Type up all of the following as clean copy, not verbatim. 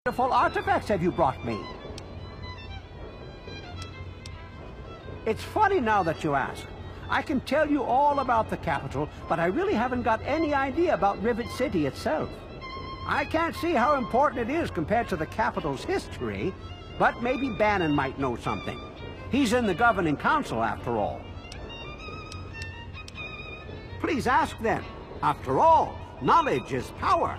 Wonderful artifacts have you brought me? It's funny now that you ask. I can tell you all about the capital, but I really haven't got any idea about Rivet City itself. I can't see how important it is compared to the capital's history, but maybe Bannon might know something. He's in the governing council, after all. Please ask then. After all, knowledge is power.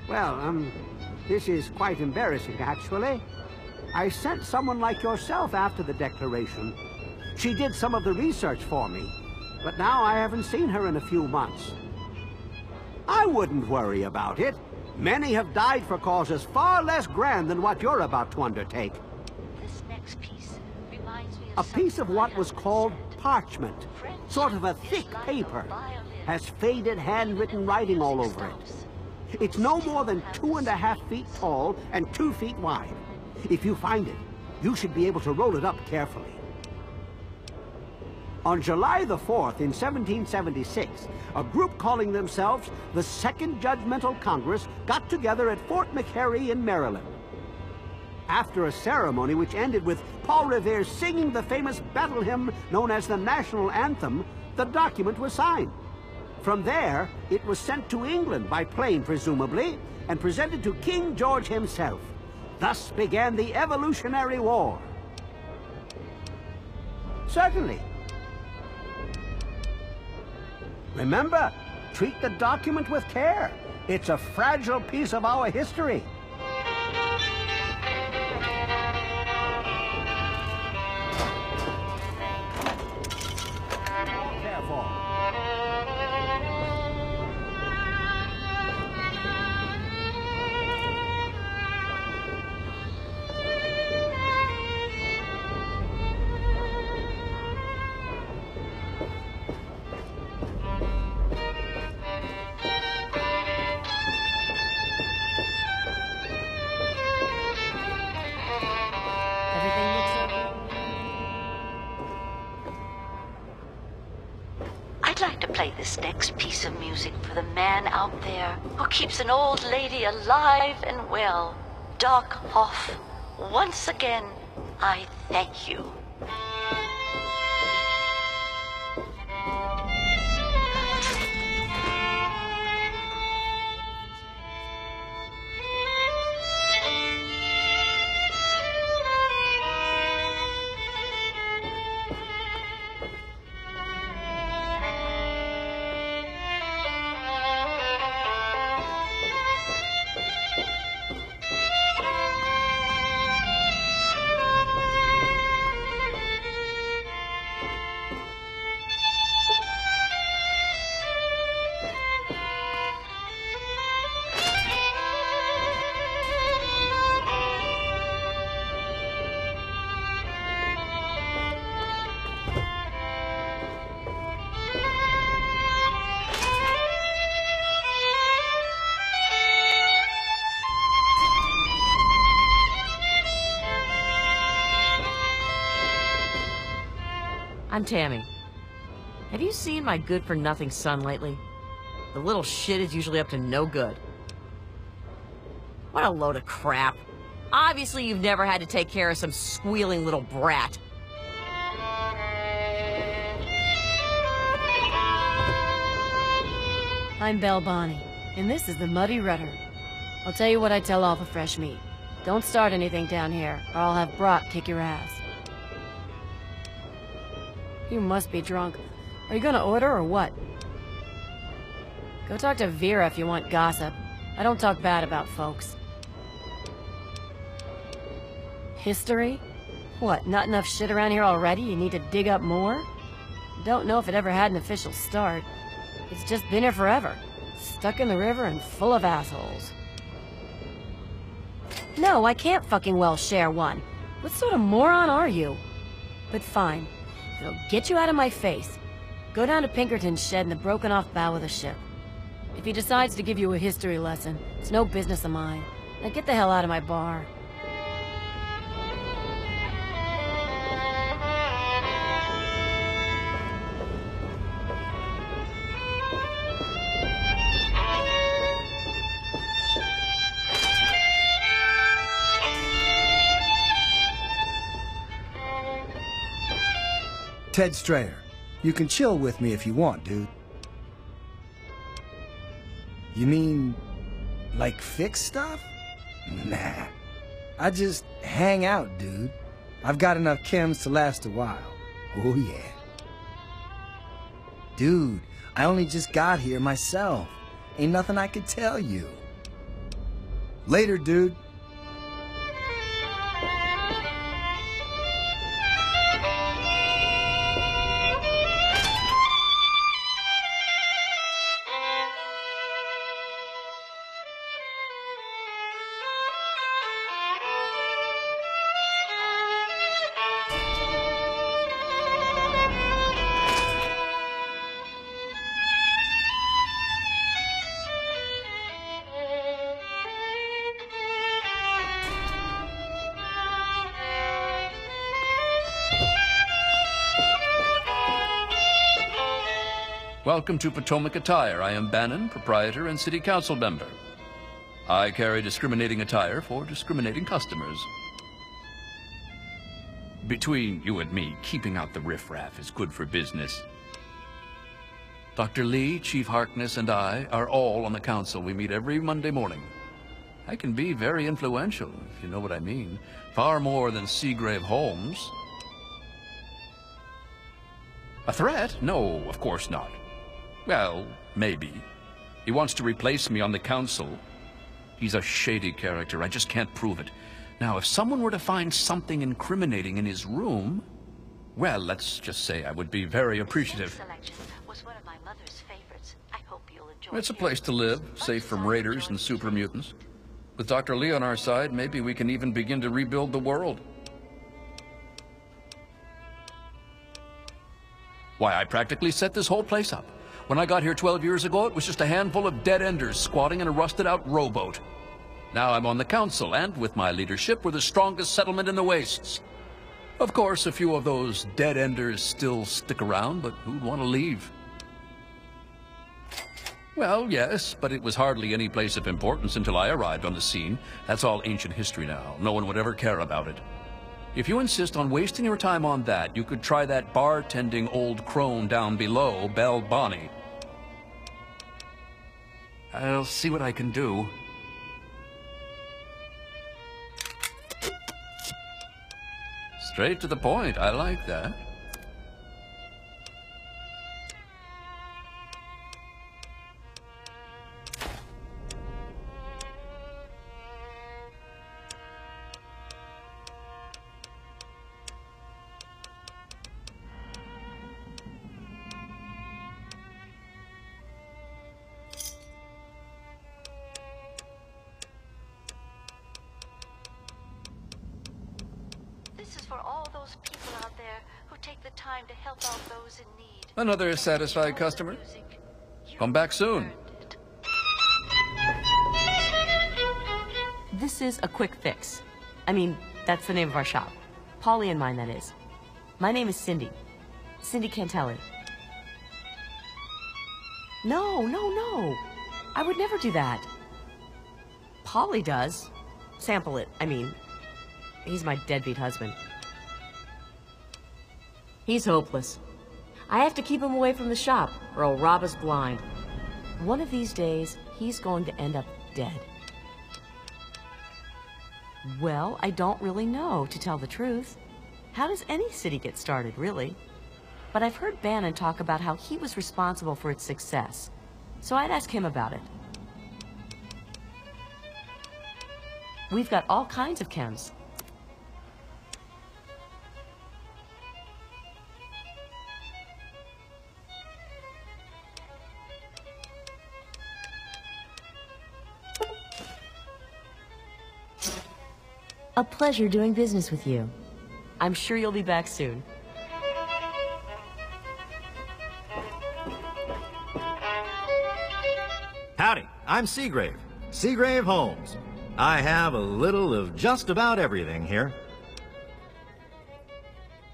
Well, this is quite embarrassing, actually. I sent someone like yourself after the declaration. She did some of the research for me, but now I haven't seen her in a few months. I wouldn't worry about it. Many have died for causes far less grand than what you're about to undertake. This next piece reminds me of a piece of what was called parchment, sort of a thick paper, has faded handwritten writing all over it. It's no more than 2.5 feet tall and 2 feet wide. If you find it, you should be able to roll it up carefully. On July the 4th in 1776, a group calling themselves the Second Judgmental Congress got together at Fort McHenry in Maryland. After a ceremony which ended with Paul Revere singing the famous battle hymn known as the National Anthem, the document was signed. From there, it was sent to England by plane, presumably, and presented to King George himself. Thus began the Evolutionary War. Certainly. Remember, treat the document with care. It's a fragile piece of our history. Careful. I'd like to play this next piece of music for the man out there who keeps an old lady alive and well. Doc Hoff, once again, I thank you. I'm Tammy. Have you seen my good-for-nothing son lately? The little shit is usually up to no good. What a load of crap. Obviously you've never had to take care of some squealing little brat. I'm Belle Bonnie, and this is the Muddy Rudder. I'll tell you what I tell all the fresh meat. Don't start anything down here, or I'll have Brock kick your ass. You must be drunk. Are you gonna order or what? Go talk to Vera if you want gossip. I don't talk bad about folks. History? What, not enough shit around here already? You need to dig up more? Don't know if it ever had an official start. It's just been here forever. Stuck in the river and full of assholes. No, I can't fucking well share one. What sort of moron are you? But fine. It'll get you out of my face. Go down to Pinkerton's shed in the broken-off bow of the ship. If he decides to give you a history lesson, it's no business of mine. Now get the hell out of my bar. Ted Strayer. You can chill with me if you want, dude. You mean, like fix stuff? Nah. I just hang out, dude. I've got enough chems to last a while. Oh, yeah. Dude, I only just got here myself. Ain't nothing I could tell you. Later, dude. Welcome to Potomac Attire. I am Bannon, proprietor and city council member. I carry discriminating attire for discriminating customers. Between you and me, keeping out the riffraff is good for business. Dr. Lee, Chief Harkness, and I are all on the council. We meet every Monday morning. I can be very influential, if you know what I mean. Far more than Seagrave Holmes. A threat? No, of course not. Well, maybe. He wants to replace me on the council. He's a shady character. I just can't prove it. Now, if someone were to find something incriminating in his room, well, let's just say I would be very appreciative. Selection was one of my mother's favorites. I hope you'll enjoy It's a place to live, safe from raiders and super mutants. With Dr. Lee on our side, maybe we can even begin to rebuild the world. Why, I practically set this whole place up. When I got here 12 years ago, it was just a handful of dead-enders squatting in a rusted-out rowboat. Now I'm on the council, and with my leadership, we're the strongest settlement in the wastes. Of course, a few of those dead-enders still stick around, but who'd want to leave? Well, yes, but it was hardly any place of importance until I arrived on the scene. That's all ancient history now. No one would ever care about it. If you insist on wasting your time on that, you could try that bartending old crone down below, Belle Bonnie. I'll see what I can do. Straight to the point. I like that. This is for all those people out there who take the time to help out those in need. Another satisfied customer. Come back soon. This is a quick fix. I mean, that's the name of our shop. Polly and mine, that is. My name is Cindy. Cindy Cantelli. No, no, no. I would never do that. Polly does. Sample it, I mean. He's my deadbeat husband. He's hopeless. I have to keep him away from the shop, or he'll rob us blind. One of these days, he's going to end up dead. Well, I don't really know, to tell the truth. How does any city get started, really? But I've heard Bannon talk about how he was responsible for its success. So I'd ask him about it. We've got all kinds of chems. A pleasure doing business with you. I'm sure you'll be back soon. Howdy, I'm Seagrave. Seagrave Holmes. I have a little of just about everything here.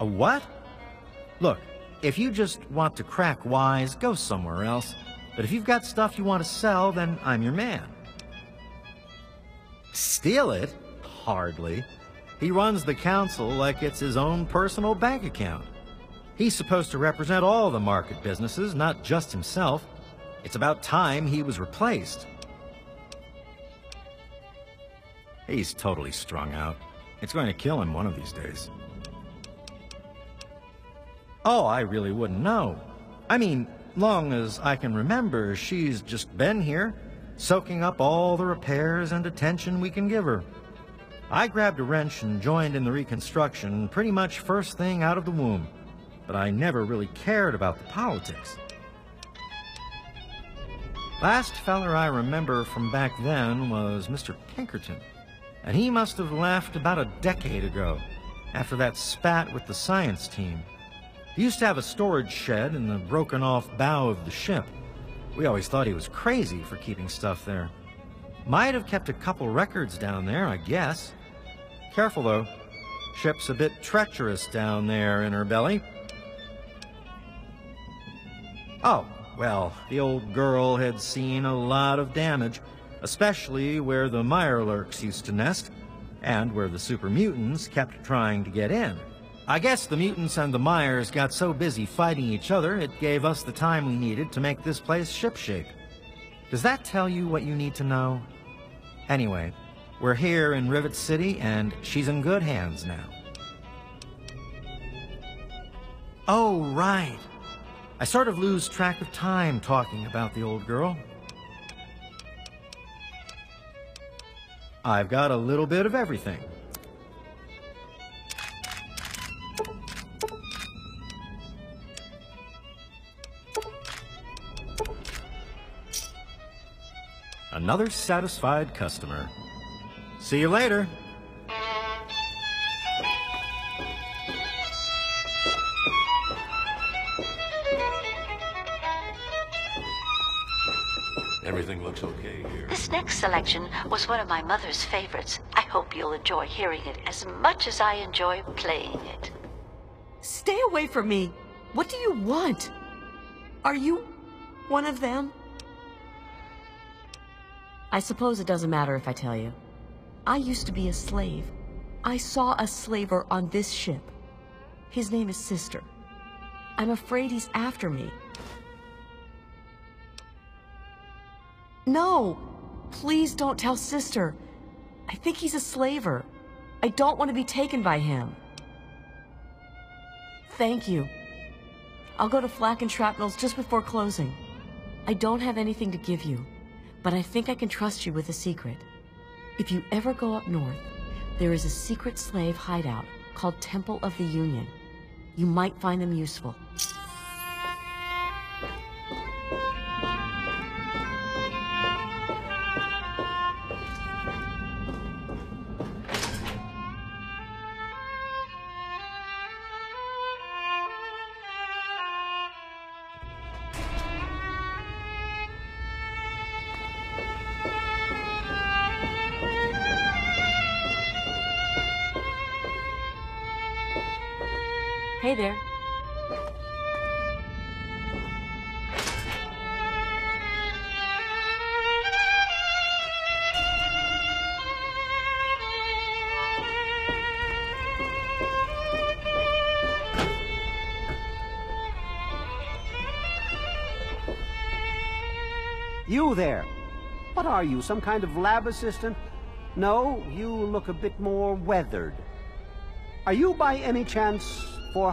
A what? Look, if you just want to crack wise, go somewhere else. But if you've got stuff you want to sell, then I'm your man. Steal it? Hardly. He runs the council like it's his own personal bank account. He's supposed to represent all the market businesses, not just himself. It's about time he was replaced. He's totally strung out. It's going to kill him one of these days. Oh, I really wouldn't know. I mean, long as I can remember, she's just been here, soaking up all the repairs and attention we can give her. I grabbed a wrench and joined in the reconstruction pretty much first thing out of the womb, but I never really cared about the politics. Last feller I remember from back then was Mr. Pinkerton, and he must have left about a decade ago, after that spat with the science team. He used to have a storage shed in the broken-off bow of the ship. We always thought he was crazy for keeping stuff there. Might have kept a couple records down there, I guess. Careful, though. Ship's a bit treacherous down there in her belly. Oh, well, the old girl had seen a lot of damage, especially where the Mirelurks used to nest, and where the super mutants kept trying to get in. I guess the mutants and the Myers got so busy fighting each other, it gave us the time we needed to make this place shipshape. Does that tell you what you need to know? Anyway, we're here in Rivet City, and she's in good hands now. Oh, right. I sort of lose track of time talking about the old girl. I've got a little bit of everything. Another satisfied customer. See you later. Everything looks okay here. This next selection was one of my mother's favorites. I hope you'll enjoy hearing it as much as I enjoy playing it. Stay away from me. What do you want? Are you one of them? I suppose it doesn't matter if I tell you. I used to be a slave. I saw a slaver on this ship. His name is Sister. I'm afraid he's after me. No! Please don't tell Sister. I think he's a slaver. I don't want to be taken by him. Thank you. I'll go to Flak and Shrapnel's just before closing. I don't have anything to give you, but I think I can trust you with a secret. If you ever go up north, there is a secret slave hideout called Temple of the Union. You might find them useful. Hey there. You there. What are you, some kind of lab assistant? No, you look a bit more weathered. Are you by any chance for